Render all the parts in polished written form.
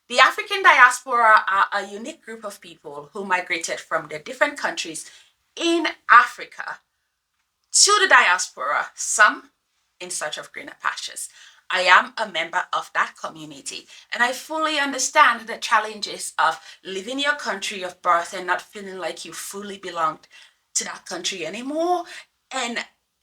The African diaspora are a unique group of people who migrated from the different countries in Africa to the diaspora, some in search of greener pastures. I am a member of that community, and I fully understand the challenges of leaving your country of birth and not feeling like you fully belonged to that country anymore. And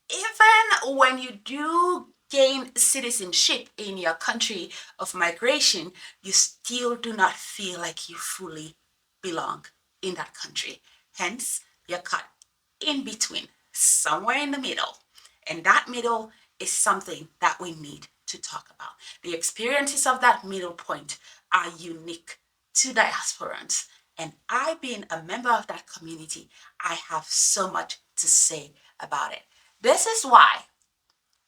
even when you do gain citizenship in your country of migration, you still do not feel like you fully belong in that country. Hence, you're caught in between, somewhere in the middle. And that middle is something that we need to talk about. The experiences of that middle point are unique to diasporans. And I, being a member of that community, I have so much to say about it. This is why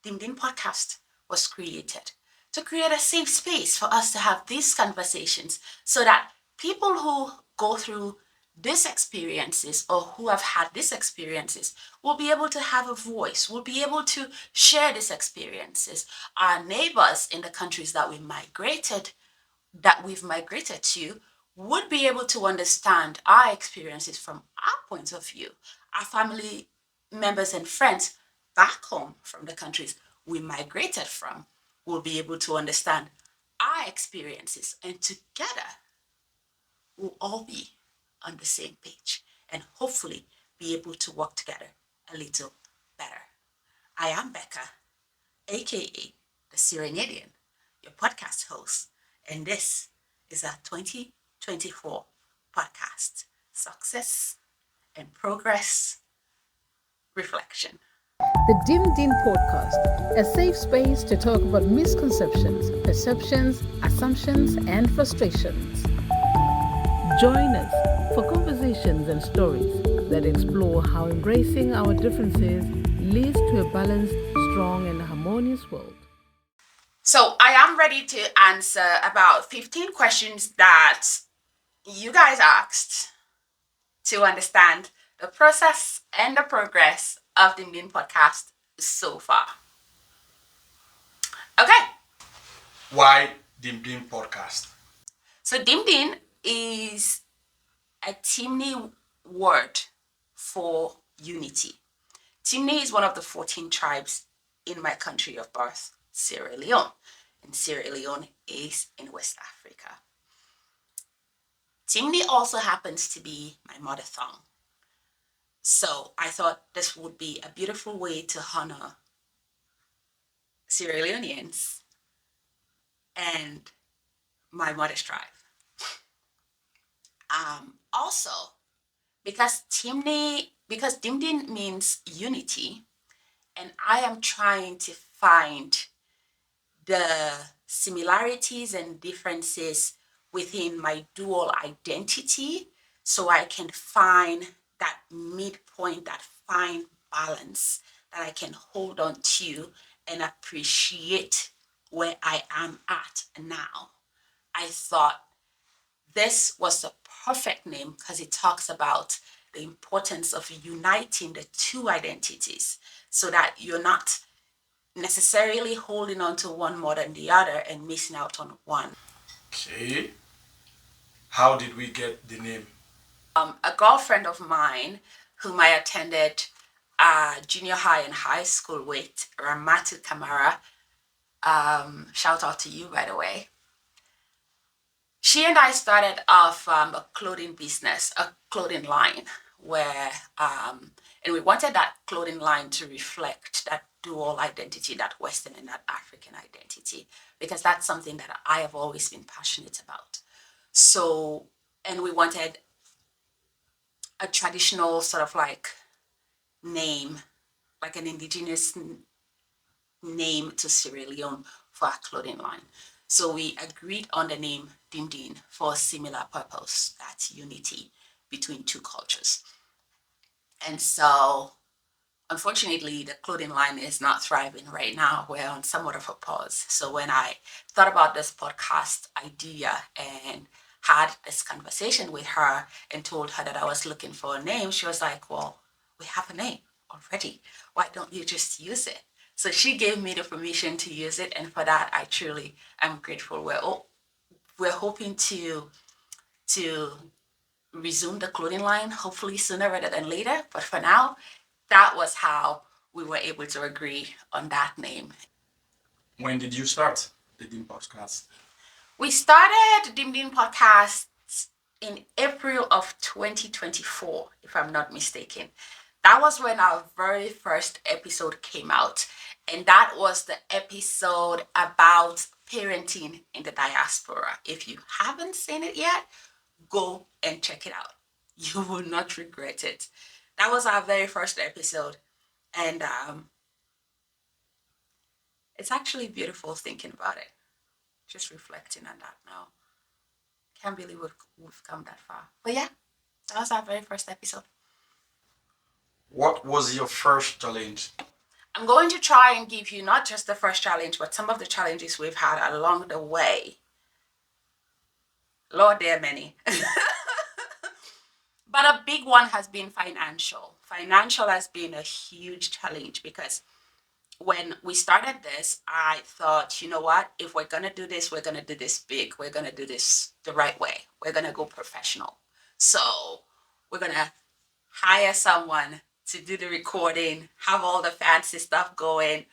Dimdin podcast was created, to create a safe space for us to have these conversations so that people who go through these experiences or who have had these experiences will be able to have a voice, will be able to share these experiences. Our neighbors in the countries that we've migrated to would be able to understand our experiences from our point of view. Our family members and friends back home from the countries we migrated from will be able to understand our experiences, and together we'll all be on the same page and hopefully be able to work together a little better. I am Becca, aka the Cyrenaidian, your podcast host, and this is our 2024 podcast, Success and Progress Reflection. The Dimdin podcast, a safe space to talk about misconceptions, perceptions, assumptions, and frustrations. Join us for conversations and stories that explore how embracing our differences leads to a balanced, strong, and harmonious world. So, I am ready to answer about 15 questions that you guys asked to understand the process and the progress of the Dimdin podcast so far. Okay. Why Dimdin podcast? So Dimdin is a Timni word for unity. Timni is one of the 14 tribes in my country of birth, Sierra Leone. And Sierra Leone is in West Africa. Timni also happens to be my mother tongue. So I thought this would be a beautiful way to honor Sierra Leoneans and my mother's tribe. Also, because Dimdin means unity, and I am trying to find the similarities and differences within my dual identity so I can find that midpoint, that fine balance that I can hold on to and appreciate where I am at now. I thought this was the perfect name because it talks about the importance of uniting the two identities so that you're not necessarily holding on to one more than the other and missing out on one. Okay. How did we get the name? A girlfriend of mine whom I attended junior high and high school with, Ramatu Kamara, shout out to you, by the way. She and I started off a clothing business, a clothing line, where, and we wanted that clothing line to reflect that dual identity, that Western and that African identity, because that's something that I have always been passionate about. So, and we wanted a traditional sort of like name, like an indigenous name to Sierra Leone for our clothing line. So we agreed on the name Dimdin for a similar purpose, that's unity between two cultures. And so, unfortunately, the clothing line is not thriving right now. We're on somewhat of a pause. So when I thought about this podcast idea and had this conversation with her and told her that I was looking for a name, she was like, well, we have a name already. Why don't you just use it? So she gave me the permission to use it. And for that, I truly am grateful. we're hoping to resume the clothing line, hopefully sooner rather than later. But for now, that was how we were able to agree on that name. When did you start the Dim podcast? We started Dimdin podcast in April of 2024, if I'm not mistaken. That was when our very first episode came out. And that was the episode about parenting in the diaspora. If you haven't seen it yet, go and check it out. You will not regret it. That was our very first episode. And it's actually beautiful thinking about it. Just reflecting on that now. Can't believe we've come that far. But yeah, that was our very first episode. What was your first challenge? I'm going to try and give you not just the first challenge, but some of the challenges we've had along the way. Lord, there are many. But a big one has been financial. Financial has been a huge challenge because when we started this, I thought, you know what? If we're going to do this, we're going to do this big. We're going to do this the right way. We're going to go professional. So we're going to hire someone to do the recording, have all the fancy stuff going,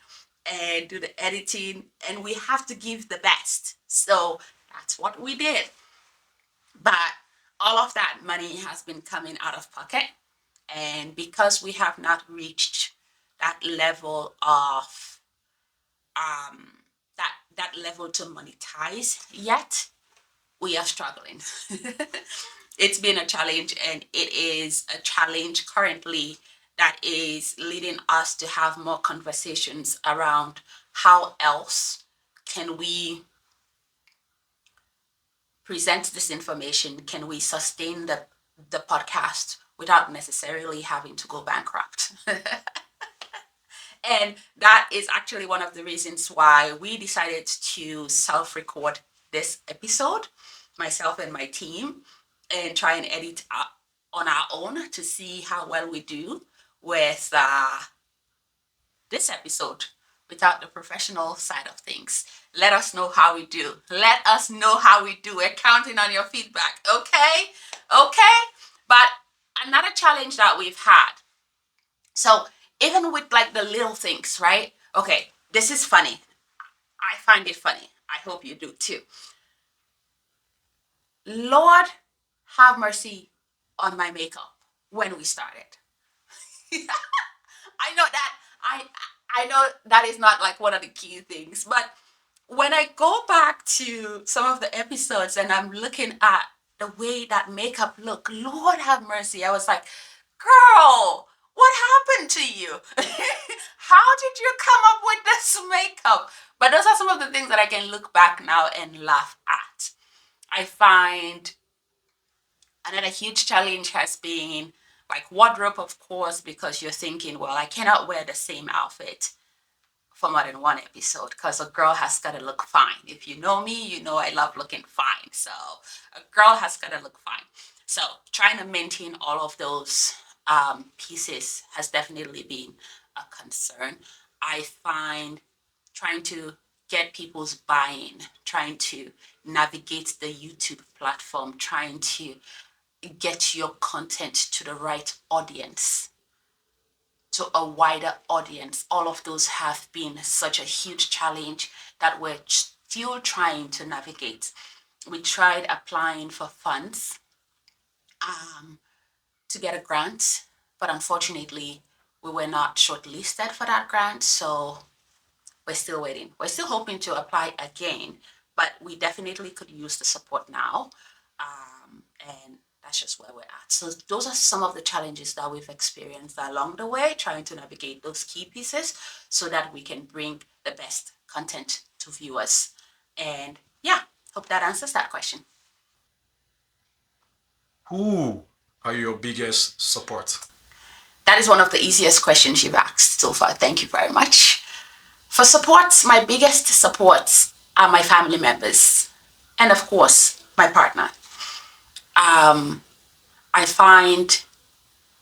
and do the editing. And we have to give the best. So that's what we did. But all of that money has been coming out of pocket. And because we have not reached that level of that level to monetize yet, we are struggling. It's been a challenge, and it is a challenge currently that is leading us to have more conversations around how else can we present this information, can we sustain the podcast without necessarily having to go bankrupt. And that is actually one of the reasons why we decided to self-record this episode, myself and my team, and try and edit on our own to see how well we do with this episode without the professional side of things. Let us know how we do. Let us know how we do. We're counting on your feedback. Okay? Okay? But another challenge that we've had. So even with like the little things, right? Okay, this is funny. I find it funny. I hope you do too. Lord, have mercy on my makeup when we started. I know that I know that is not like one of the key things, but when I go back to some of the episodes and I'm looking at the way that makeup looked, Lord have mercy, I was like, girl, what happened to you? How did you come up with this makeup? But those are some of the things that I can look back now and laugh at. I find another huge challenge has been like wardrobe, of course, because you're thinking, well, I cannot wear the same outfit for more than one episode because a girl has got to look fine. If you know me, you know I love looking fine. So a girl has got to look fine. So trying to maintain all of those pieces has definitely been a concern. I find trying to get people's buy-in, trying to navigate the YouTube platform, trying to get your content to the right audience, to a wider audience. All of those have been such a huge challenge that we're still trying to navigate. We tried applying for funds to get a grant, but unfortunately, we were not shortlisted for that grant. So we're still waiting. We're still hoping to apply again, but we definitely could use the support now. And that's just where we're at. So those are some of the challenges that we've experienced along the way, trying to navigate those key pieces so that we can bring the best content to viewers. And yeah, hope that answers that question. Who are your biggest support? That is one of the easiest questions you've asked so far. Thank you very much. For supports, my biggest supports are my family members and, of course, my partner. I find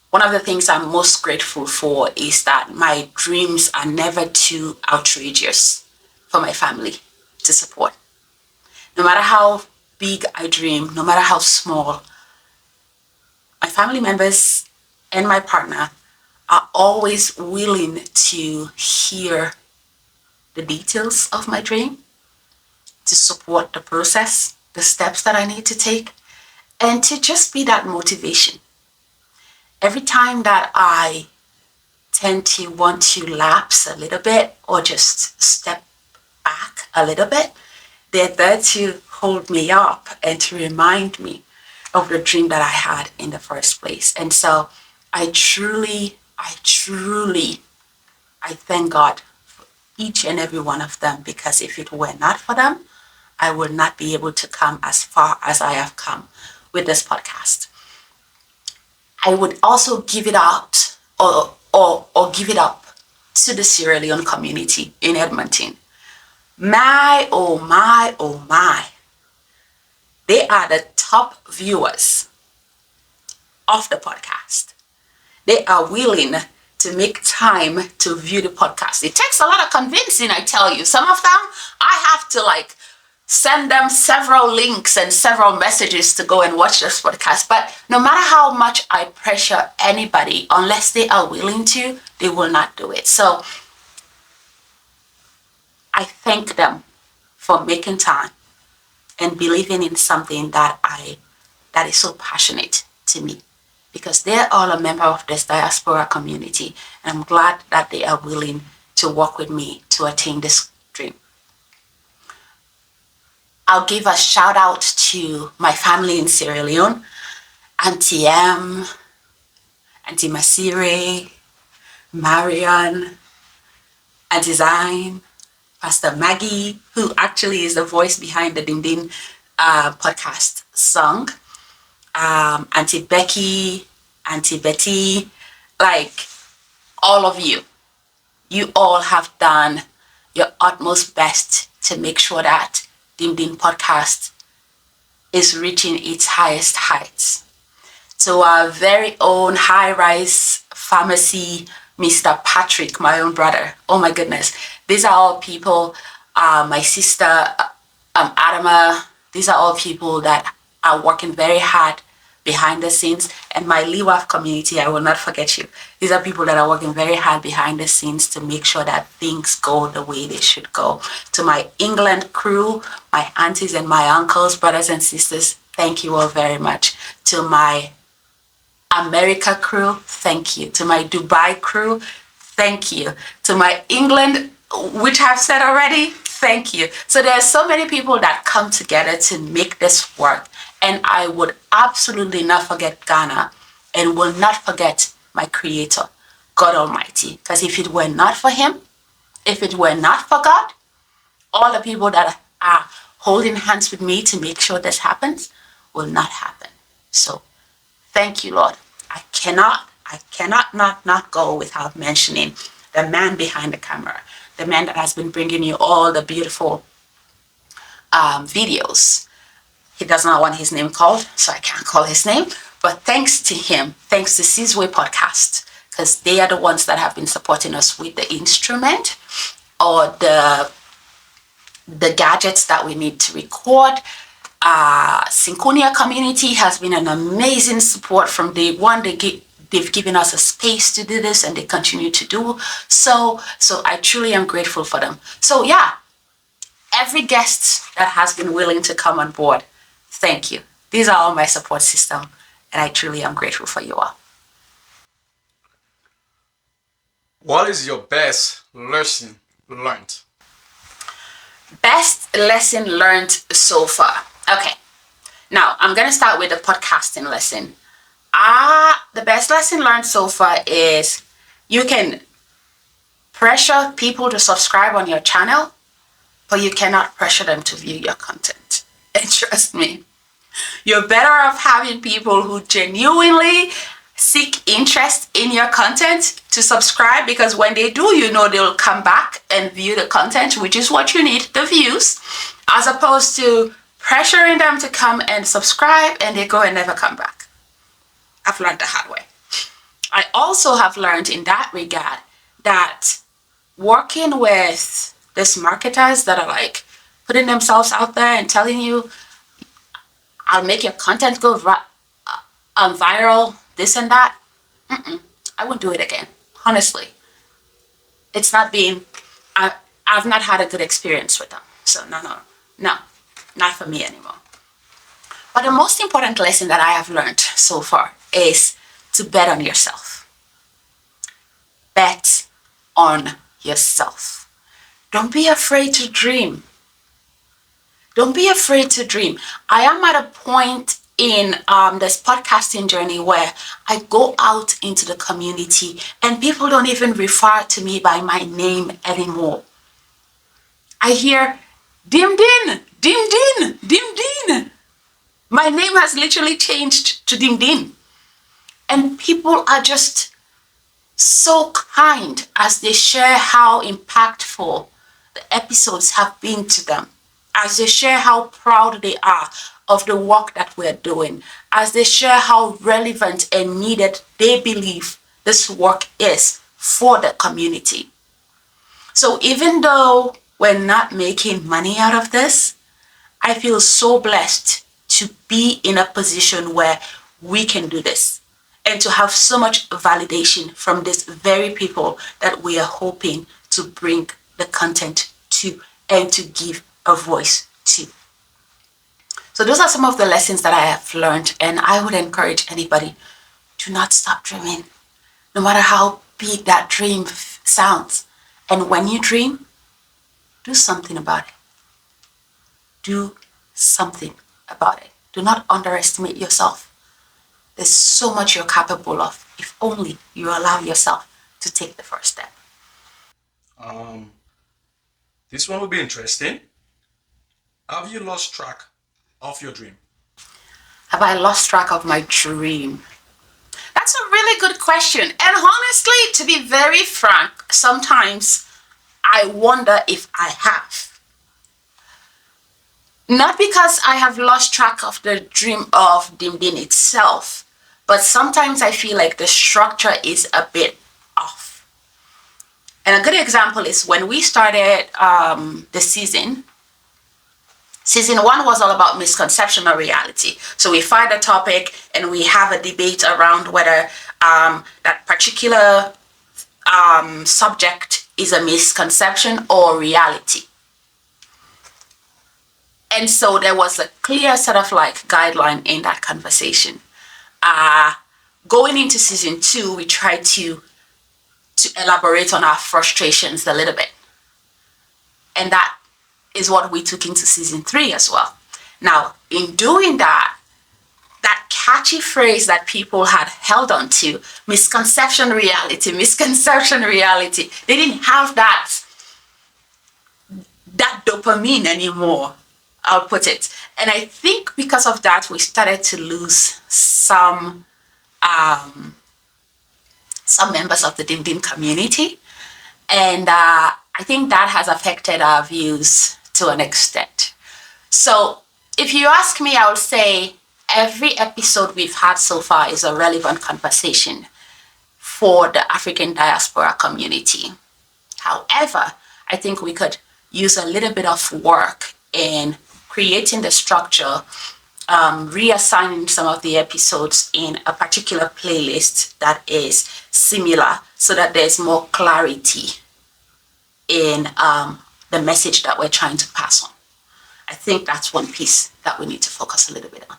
one of the things I'm most grateful for is that my dreams are never too outrageous for my family to support. No matter how big I dream, no matter how small, my family members and my partner are always willing to hear the details of my dream, to support the process, the steps that I need to take, and to just be that motivation. Every time that I tend to want to lapse a little bit or just step back a little bit, they're there to hold me up and to remind me of the dream that I had in the first place. And so I thank God for each and every one of them, because if it were not for them, I would not be able to come as far as I have come with this podcast. I would also give it out or give it up to the Sierra Leone community in Edmonton. My, oh my, oh my. They are the top viewers of the podcast. They are willing to make time to view the podcast. It takes a lot of convincing, I tell you. Some of them, I have to send them several links and several messages to go and watch this podcast. But no matter how much I pressure anybody, unless they are willing to, they will not do it. So I thank them for making time and believing in something that is so passionate to me, because they're all a member of this diaspora community, and I'm glad that they are willing to work with me to attain this dream. I'll give a shout out to my family in Sierra Leone, Auntie M, Auntie Masire, Marian, Auntie Zain, Pastor Maggie, who actually is the voice behind the Dimdin podcast song, Auntie Becky, Auntie Betty, all of you. You all have done your utmost best to make sure that Dimdin podcast is reaching its highest heights. To our very own high-rise pharmacy, Mr. Patrick, my own brother. Oh my goodness. These are all people, my sister, Adama, these are all people that are working very hard behind the scenes. And my LIWAF community, I will not forget you. These are people that are working very hard behind the scenes to make sure that things go the way they should go. To my England crew, my aunties and my uncles, brothers and sisters, thank you all very much. To my America crew, thank you. To my Dubai crew, thank you. To my England, which I've said already, thank you. So there are so many people that come together to make this work. And I would absolutely not forget Ghana, and will not forget my creator, God Almighty. Because if it were not for him, if it were not for God, all the people that are holding hands with me to make sure this happens will not happen. So thank you, Lord. I cannot not go without mentioning the man behind the camera, the man that has been bringing you all the beautiful videos. He does not want his name called, so I can't call his name. But thanks to him, thanks to Sizwe Podcast, because they are the ones that have been supporting us with the instrument or the gadgets that we need to record. Synconia community has been an amazing support from day one. They've given us a space to do this, and they continue to do so. So I truly am grateful for them. So yeah, every guest that has been willing to come on board, thank you. These are all my support system, and I truly am grateful for you all. What is your best lesson learned? Best lesson learned so far. Okay, now I'm going to start with the podcasting lesson. The best lesson learned so far is you can pressure people to subscribe on your channel, but you cannot pressure them to view your content. And trust me, you're better off having people who genuinely seek interest in your content to subscribe, because when they do, they'll come back and view the content, which is what you need, the views, as opposed to pressuring them to come and subscribe and they go and never come back. I've learned the hard way. I also have learned in that regard that working with these marketers that are putting themselves out there and telling you, I'll make your content go viral, this and that. I won't do it again. Honestly, it's not been. I've not had a good experience with them. So no, not for me anymore. But the most important lesson that I have learned so far is to bet on yourself. Bet on yourself. Don't be afraid to dream. Don't be afraid to dream. I am at a point in this podcasting journey where I go out into the community and people don't even refer to me by my name anymore. I hear Dimdin, Dimdin, Dimdin. My name has literally changed to Dimdin. And people are just so kind as they share how impactful the episodes have been to them, as they share how proud they are of the work that we're doing, as they share how relevant and needed they believe this work is for the community. So even though we're not making money out of this, I feel so blessed to be in a position where we can do this and to have so much validation from these very people that we are hoping to bring the content to and to give a voice to. So those are some of the lessons that I have learned, and I would encourage anybody to not stop dreaming, no matter how big that dream sounds. And when you dream, do something about it. Do something about it. Do not underestimate yourself. There's so much you're capable of if only you allow yourself to take the first step. This one will be interesting. Have you lost track of your dream? Have I lost track of my dream? That's a really good question. And honestly, to be very frank, sometimes I wonder if I have. Not because I have lost track of the dream of Dimdin itself, but sometimes I feel like the structure is a bit off. And a good example is when we started the season. Season 1 was all about misconception or reality. So we find a topic and we have a debate around whether that particular subject is a misconception or reality. And so there was a clear sort of like guideline in that conversation. Going into season 2, we tried to elaborate on our frustrations a little bit. And that is what we took into season 3 as well. Now, in doing that, that catchy phrase that people had held on to, misconception reality, they didn't have that dopamine anymore, I'll put it. And I think because of that, we started to lose some members of the Dimdin community. And I think that has affected our views to an extent. So if you ask me, I would say every episode we've had so far is a relevant conversation for the African diaspora community. However, I think we could use a little bit of work in creating the structure, reassigning some of the episodes in a particular playlist that is similar so that there's more clarity in the message that we're trying to pass on. I think that's one piece that we need to focus a little bit on.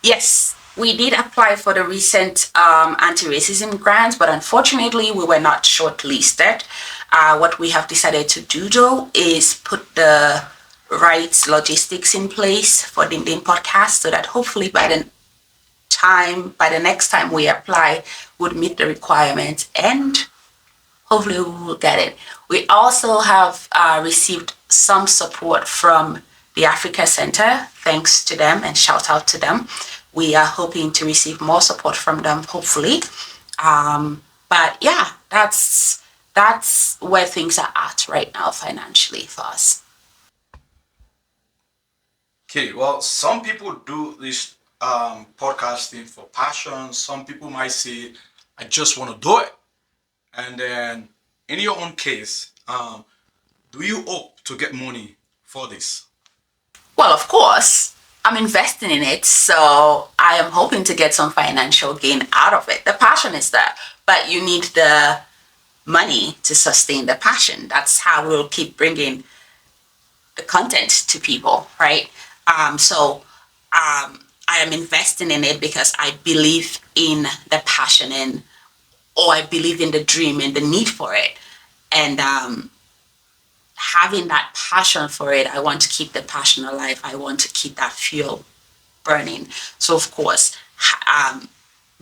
Yes, we did apply for the recent anti-racism grant, but unfortunately we were not shortlisted. What we have decided to do though is put the right logistics in place for Dimdin podcast so that hopefully by the next time we apply would meet the requirement and hopefully we will get it. We also have received some support from the Africa Center. Thanks to them and shout out to them. We are hoping to receive more support from them, hopefully. But yeah, that's where things are at right now financially for us. Okay, well, some people do this podcasting for passion. Some people might say, I just want to do it. And then, in your own case, do you hope to get money for this? Well, of course, I'm investing in it, so I am hoping to get some financial gain out of it. The passion is there, but you need the money to sustain the passion. That's how we'll keep bringing the content to people, right? I am investing in it because I believe in the passion and or I believe in the dream and the need for it. And having that passion for it, I want to keep the passion alive. I want to keep that fuel burning. So, of course,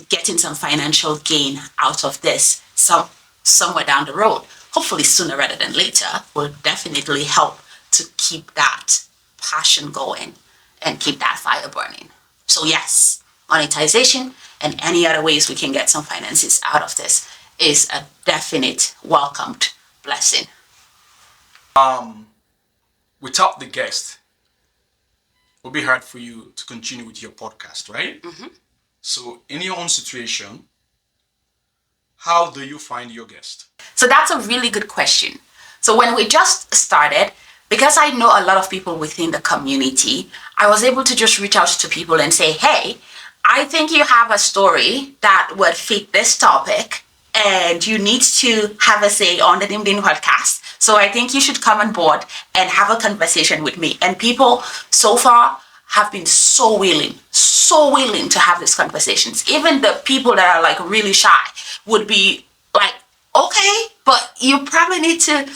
getting some financial gain out of this somewhere down the road, hopefully sooner rather than later, will definitely help to keep that passion going and keep that fire burning. So yes, monetization and any other ways we can get some finances out of this is a definite welcomed blessing. Without the guest, it would be hard for you to continue with your podcast, right? Mm-hmm. So, in your own situation, how do you find your guest? So that's a really good question. So when we just started, because I know a lot of people within the community, I was able to just reach out to people and say, hey, I think you have a story that would fit this topic and you need to have a say on the Dimdin podcast. So I think you should come on board and have a conversation with me. And people so far have been so willing to have these conversations. Even the people that are like really shy would be like, okay, but you probably need to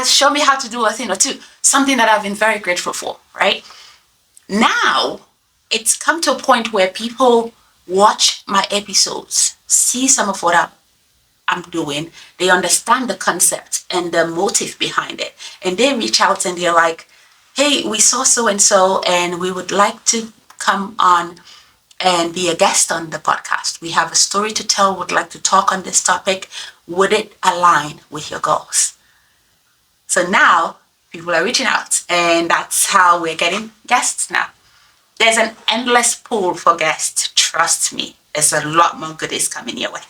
show me how to do a thing or two. Something that I've been very grateful for, right? Now, it's come to a point where people watch my episodes, see some of what I'm doing, they understand the concept and the motive behind it. And they reach out and they're like, hey, we saw so and so, and we would like to come on and be a guest on the podcast. We have a story to tell, would like to talk on this topic. Would it align with your goals? So now people are reaching out, and that's how we're getting guests now. There's an endless pool for guests. Trust me, there's a lot more goodies coming your way.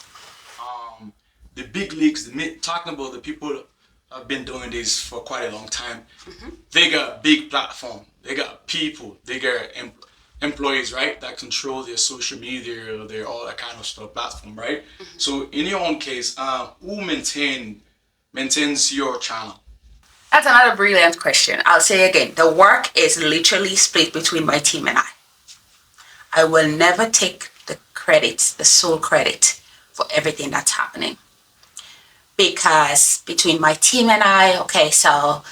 The big leagues, talking about the people have been doing this for quite a long time. Mm-hmm. They got big platform. They got people. They got employees, right, that control their social media, their all that kind of stuff, platform, right? Mm-hmm. So in your own case, who maintains your channel? That's another brilliant question. I'll say again, the work is literally split between my team and I. I will never take the credit, the sole credit for everything that's happening. Because between my team and I, okay, so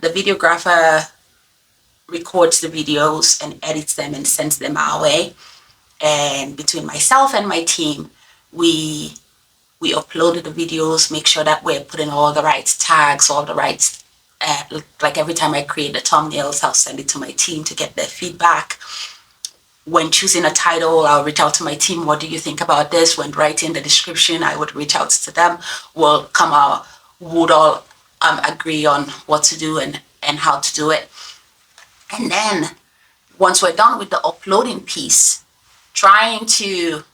the videographer records the videos and edits them and sends them our way. And between myself and my team, we uploaded the videos, make sure that we're putting all the right tags, all the right, like every time I create the thumbnails, I'll send it to my team to get their feedback. When choosing a title, I'll reach out to my team. What do you think about this? When writing the description, I would reach out to them. We'll would all agree on what to do and how to do it. And then once we're done with the uploading piece, trying to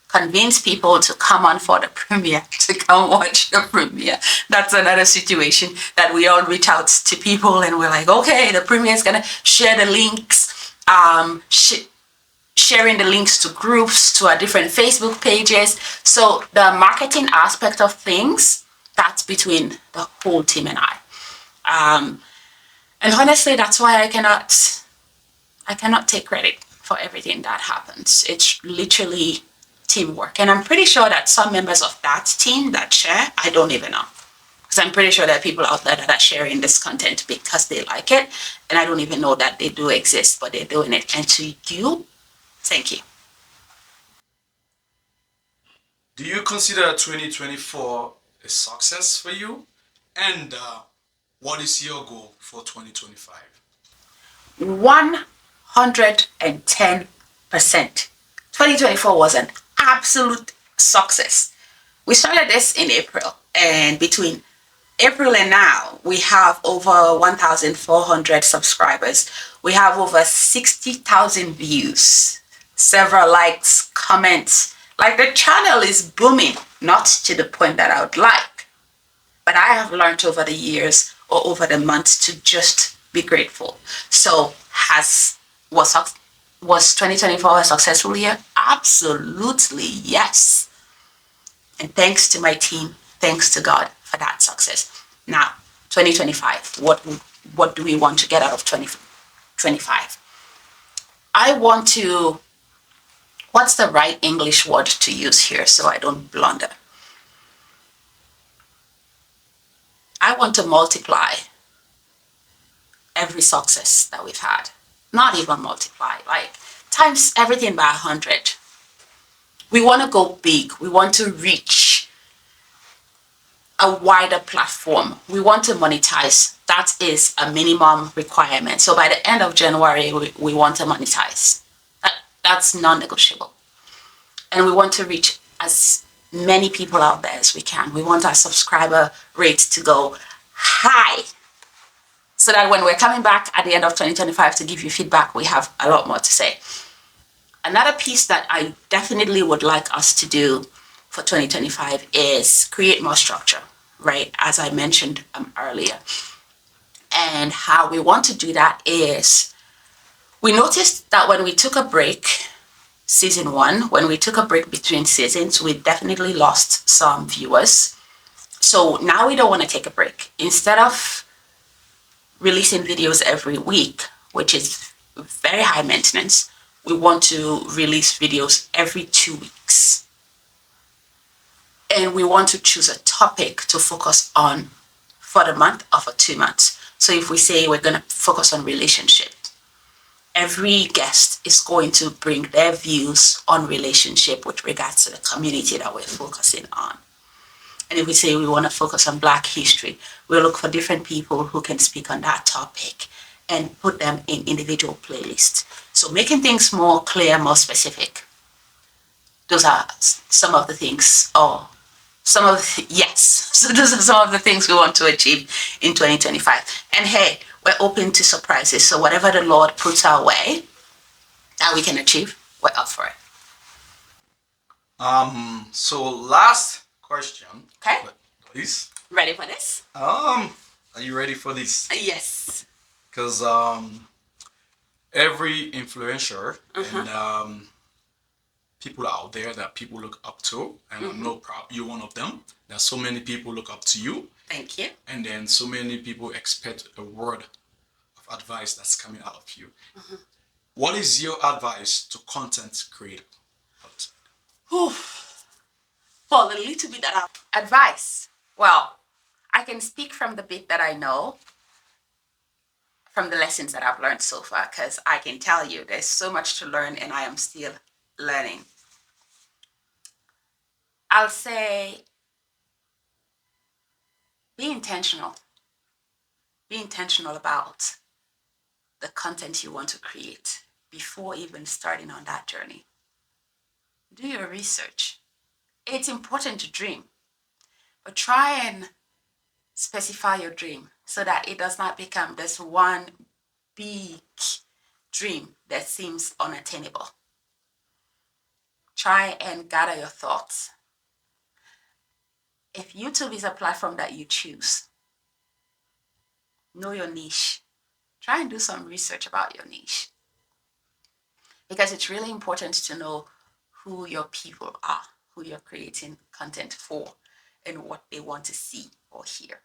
convince people to come on for the premiere, to come watch the premiere. That's another situation that we all reach out to people and we're like, okay, the premiere is going to share the links, sharing the links to groups, to our different Facebook pages. So the marketing aspect of things, that's between the whole team and I. And honestly, that's why I cannot take credit for everything that happens. It's literally teamwork. And I'm pretty sure that some members of that team that share, I don't even know. Because I'm pretty sure there are people out there that are sharing this content because they like it. And I don't even know that they do exist, but they're doing it. And to you, thank you. Do you consider 2024 a success for you? And what is your goal for 2025? 110%. 2024 was an absolute success. We started this in April, and between April and now, we have over 1,400 subscribers. We have over 60,000 views, several likes, comments. Like, the channel is booming, not to the point that I would like. But I have learned over the years or over the months to just be grateful. So was was 2024 a successful year? Absolutely yes. And thanks to my team, thanks to God for that success. Now, 2025, what do we want to get out of 2025? I want to, what's the right English word to use here so I don't blunder? I want to multiply every success that we've had. Not even multiply, like times everything by 100. We want to go big. We want to reach a wider platform. We want to monetize. That is a minimum requirement. So by the end of January, we want to monetize. That's non-negotiable. And we want to reach as many people out there as we can. We want our subscriber rate to go high so that when we're coming back at the end of 2025 to give you feedback, we have a lot more to say. Another piece that I definitely would like us to do for 2025 is create more structure, right? As I mentioned earlier. And how we want to do that is we noticed that when we took a break, season one, when we took a break between seasons, we definitely lost some viewers. So now we don't want to take a break. Instead of releasing videos every week, which is very high maintenance, we want to release videos every 2 weeks. And we want to choose a topic to focus on for the month or for 2 months. So if we say we're going to focus on relationship, every guest is going to bring their views on relationship with regards to the community that we're focusing on. And if we say we want to focus on Black history, we'll look for different people who can speak on that topic and put them in individual playlists. So making things more clear, more specific. Those are some of the things, yes. So those are some of the things we want to achieve in 2025. And hey, we're open to surprises. So whatever the Lord puts our way that we can achieve, we're up for it. So last question. Okay. Please. Ready for this? Are you ready for this? Yes. Because every influencer and people out there that people look up to, and I know you're one of them. There's so many people look up to you. Thank you. And then so many people expect a word of advice that's coming out of you. What is your advice to content creators? For a little bit of advice. Well, I can speak from the bit that I know, from the lessons that I've learned so far, because I can tell you there's so much to learn and I am still learning. I'll say be intentional. Be intentional about the content you want to create before even starting on that journey. Do your research. It's important to dream, but try and specify your dream so that it does not become this one big dream that seems unattainable. Try and gather your thoughts. If YouTube is a platform that you choose, know your niche. Try and do some research about your niche. Because it's really important to know who your people are, who you're creating content for, and what they want to see or hear.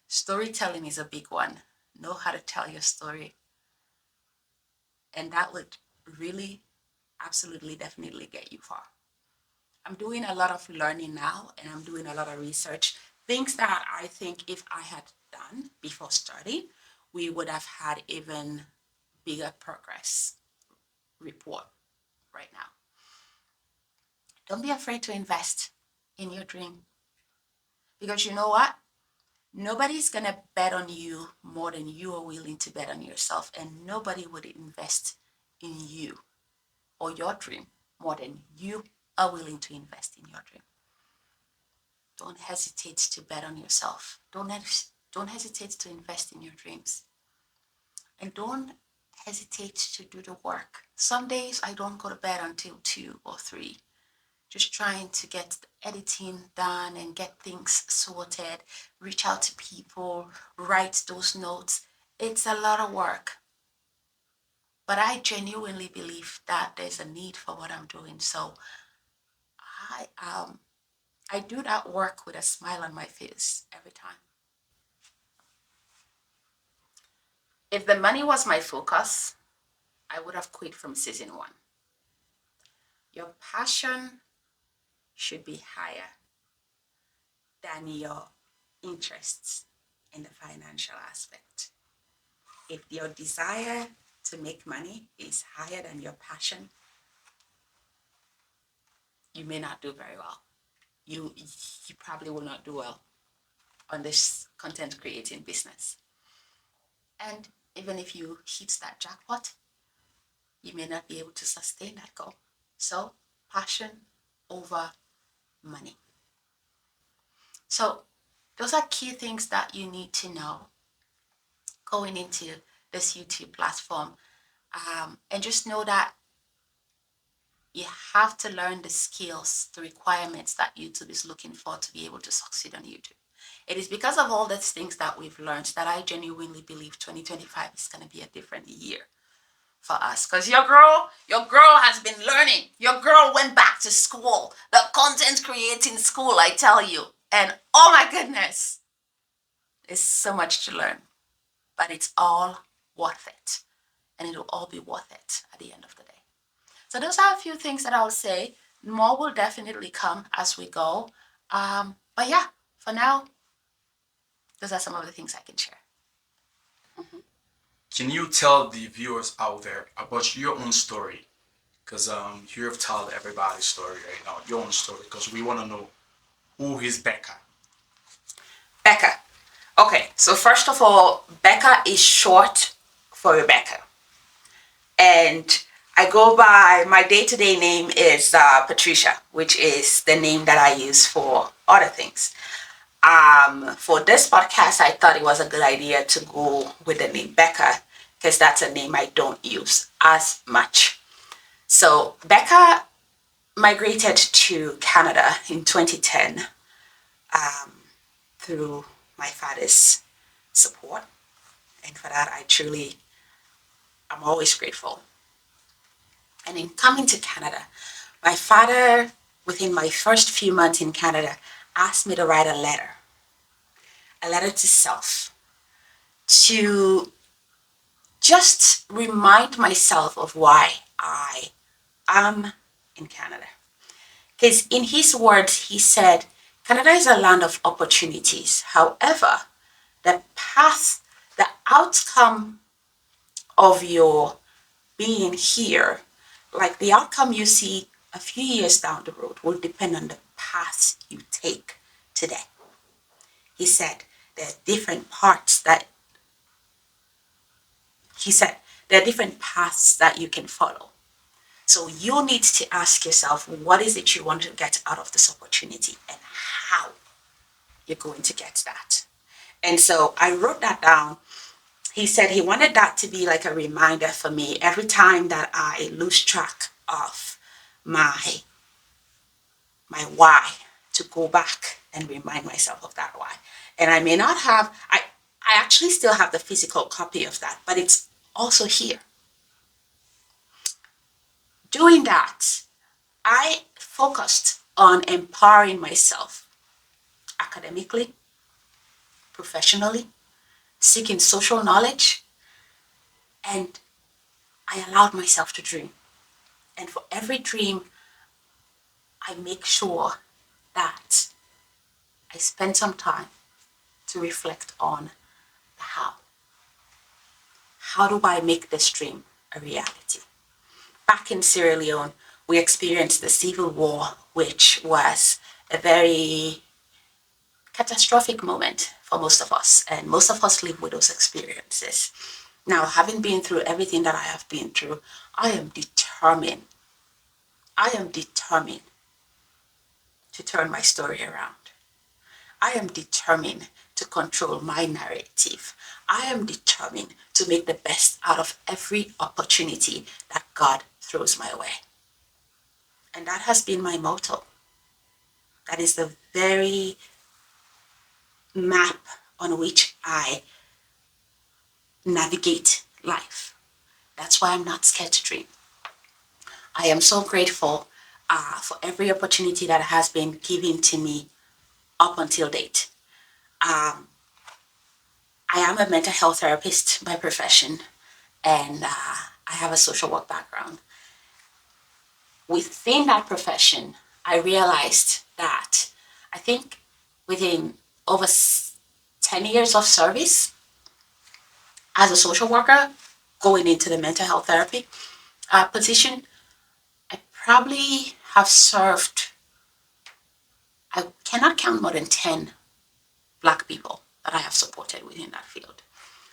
Storytelling is a big one. Know how to tell your story. And that would really, absolutely, definitely get you far. I'm doing a lot of learning now and I'm doing a lot of research. Things that I think if I had done before starting, we would have had even bigger progress report right now. Don't be afraid to invest in your dream. Because you know what? Nobody's going to bet on you more than you are willing to bet on yourself. And nobody would invest in you or your dream more than you are willing to invest in your dream. Don't hesitate to bet on yourself. Don't hesitate to invest in your dreams. And don't hesitate to do the work. Some days I don't go to bed until 2 or 3. Just trying to get the editing done and get things sorted, reach out to people, write those notes. It's a lot of work, but I genuinely believe that there's a need for what I'm doing. So I um I do that work with a smile on my face every time. If the money was my focus, I would have quit from season one. Your passion should be higher than your interests in the financial aspect. If your desire to make money is higher than your passion, you may not do very well. You probably will not do well on this content creating business. And even if you hit that jackpot, you may not be able to sustain that goal. So, passion over money. So, those are key things that you need to know going into this YouTube platform. And just know that you have to learn the skills, the requirements that YouTube is looking for to be able to succeed on YouTube. It is because of all these things that we've learned that I genuinely believe 2025 is going to be a different year for us. Because your girl has been learning. Your girl went back to school, the content creating school, I tell you. And oh my goodness, there's so much to learn, but it's all worth it. And it'll all be worth it at the end of the day. So those are a few things that I'll say. More will definitely come as we go. But yeah, for now, those are some of the things I can share. Can you tell the viewers out there about your own story? Because you have told everybody's story right now, your own story, because we want to know who is Becca. Becca. Okay, so first of all, Becca is short for Rebecca. And I go by, my day-to-day name is Patricia, which is the name that I use for other things. For this podcast, I thought it was a good idea to go with the name Becca because that's a name I don't use as much. So Becca migrated to Canada in 2010 through my father's support. And for that, I'm always grateful. And in coming to Canada, my father, within my first few months in Canada, asked me to write a letter to self, to just remind myself of why I am in Canada. Because in his words, he said, Canada is a land of opportunities. However, the path, the outcome of your being here, like the outcome you see a few years down the road, will depend on the path you take today. He said, there are different parts that he said there are different paths that you can follow. So you need to ask yourself, what is it you want to get out of this opportunity and how you're going to get that. And so I wrote that down. He said he wanted that to be like a reminder for me every time that I lose track of my why, to go back and remind myself of that why. And I may not have, I actually still have the physical copy of that, but it's also here. Doing that, I focused on empowering myself academically, professionally, seeking social knowledge, and I allowed myself to dream. And for every dream, I make sure that I spend some time to reflect on the how. How do I make this dream a reality? Back in Sierra Leone, we experienced the civil war, which was a very catastrophic moment for most of us, and most of us live with those experiences. Now, having been through everything that I have been through, I am determined to turn my story around. I am determined to control my narrative. I am determined to make the best out of every opportunity that God throws my way. And that has been my motto. That is the very map on which I navigate life. That's why I'm not scared to dream. I am so grateful for every opportunity that has been given to me up until date. Um, I am a mental health therapist by profession, and I have a social work background. Within that profession, I realized that I think within over 10 years of service as a social worker, going into the mental health therapy position, I probably have served, I cannot count more than 10 Black people that I have supported within that field.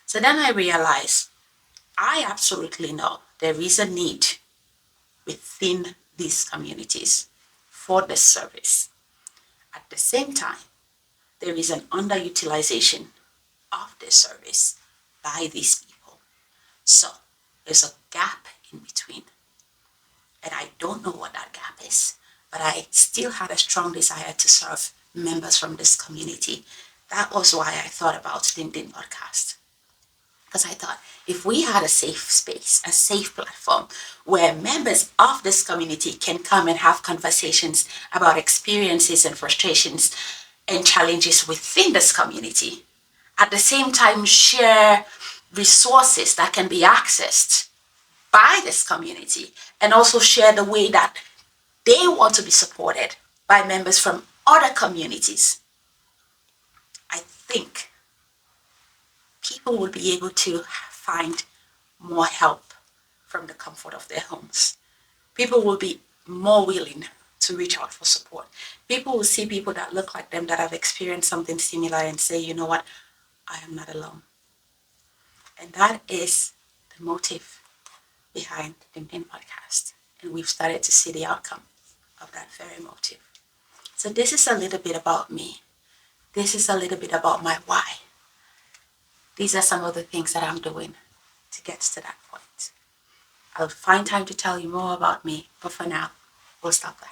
So then I realized I absolutely know there is a need within these communities for this service. At the same time, there is an underutilization of this service by these people. So there's a gap in between. And I don't know what that gap is, but I still had a strong desire to serve members from this community. That was why I thought about Dimdin podcast. Because I thought if we had a safe space, a safe platform where members of this community can come and have conversations about experiences and frustrations and challenges within this community, at the same time share resources that can be accessed by this community, and also share the way that they want to be supported by members from other communities, I think people will be able to find more help from the comfort of their homes. People will be more willing to reach out for support. People will see people that look like them that have experienced something similar and say, you know what, I am not alone. And that is the motive behind the Dimdin podcast. And we've started to see the outcome of that very motive. So this is a little bit about me. This is a little bit about my why. These are some of the things that I'm doing to get to that point. I'll find time to tell you more about me, but for now, we'll stop there.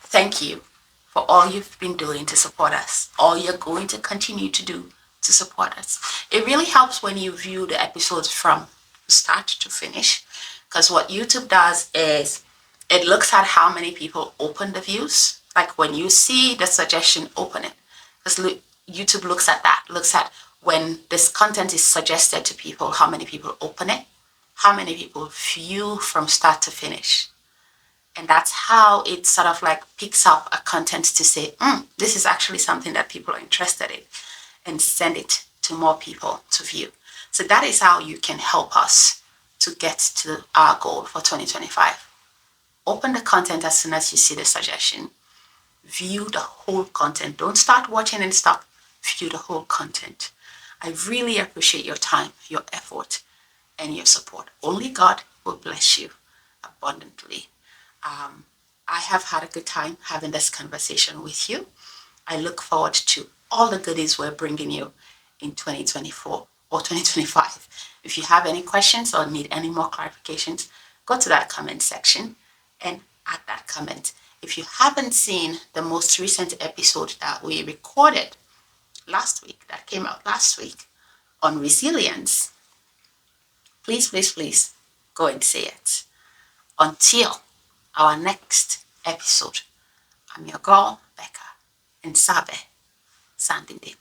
Thank you for all you've been doing to support us, all you're going to continue to do to support us. It really helps when you view the episodes from start to finish, because what YouTube does is it looks at how many people open the views. Like when you see the suggestion, open it. Because YouTube looks at that, looks at when this content is suggested to people, how many people open it, how many people view from start to finish. And that's how it sort of like picks up a content to say, this is actually something that people are interested in, and send it to more people to view. So that is how you can help us to get to our goal for 2025. Open the content as soon as you see the suggestion. View the whole content. Don't start watching and stop. View the whole content. I really appreciate your time, your effort, and your support. Only God will bless you abundantly. I have had a good time having this conversation with you. I look forward to all the goodies we're bringing you in 2024 or 2025. If you have any questions or need any more clarifications, go to that comment section and add that comment. If you haven't seen the most recent episode that we recorded last week, that came out last week on resilience, please, please, please go and see it. Until our next episode, I'm your girl, Becca, and Sabe Sandinde.